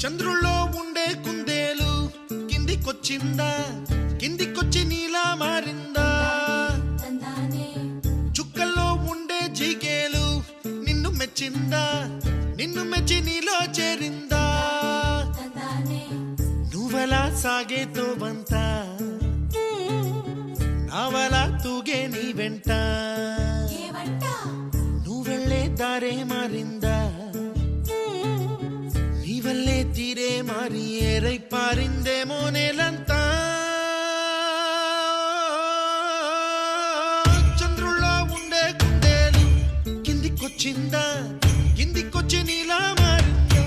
చంద్రుల్లో ఉండే కుందేలు కిందికొచ్చిందా, కిందికొచ్చి నీలా మారిందా? చుక్కల్లో ఉండే జిగేలు నిన్ను మెచ్చిందా, నిన్ను మెచ్చి నీలో చేరిందా? నువ్వలా సాగేతో బంత, నావలా తూగే నీ వెంట, నువ్వెళ్ళే దారే మారిందా, నీవల్లే తీరే మారి ఏరై పారిందేమో నేలంతా. చంద్రుల్లో ఉండే కుందేలు కిందికొచ్చిందా, కిందికొచ్చి నీలా మారిందా?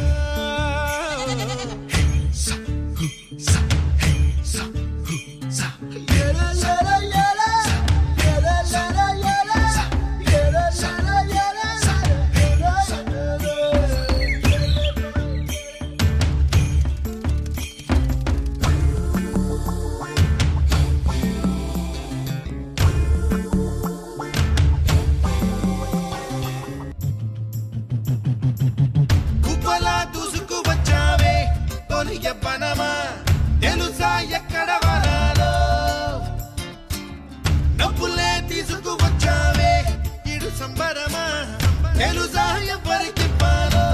యవ్వనమా తెలుసా ఎక్కడ వరాలో, నవ్వులే తీసుకువచ్చావే ఇడు సంబరమా తెలుసా ఎవరికి పాలో.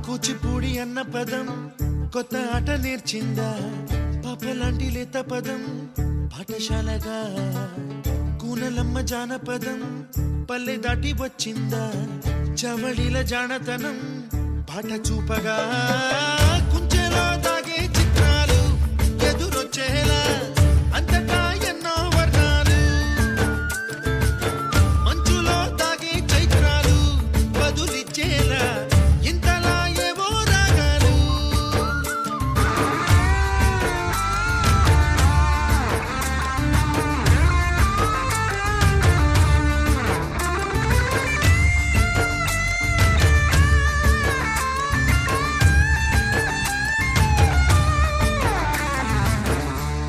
కూచిపూడి అన్న పదం కొత్త ఆట నేర్చిందా, పాపలాంటి లేత పదం పాఠశాలగా, కూనలమ్మ జానపదం పల్లె దాటి వచ్చిందా, చవళిల జానతనం పాట చూపగా, కుంచెలో దాగే చిత్రాలు ఎదురొచ్చేలా అంతటా ఎన్నో వర్ణాలు, మంచులో దాగే చైత్రాలు బదులిచ్చేలా ఇంతలా ఏవో రాగాలు.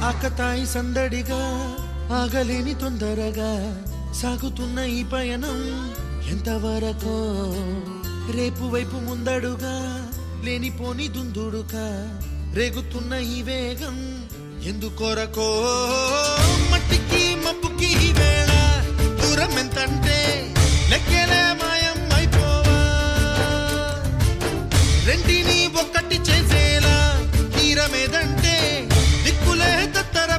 ఆకతాయి సందడిగా ఆగలేని తొందరగా సాగుతున్న ఈ పయనం ఎంతవరకో, రేపు వైపు ముందడుగా లేనిపోని దుందుడుగా రేగుతున్న ఈ వేగం ఎందుకొరకో. మట్టికి మబ్బుకి ఈ వేళ దూరం ఎంతంటే లెక్కలే మాయం అయిపోవా, రెంటిని ఒక్కటి చేసేలా తీరమేదంటే దిక్కులే తత్తర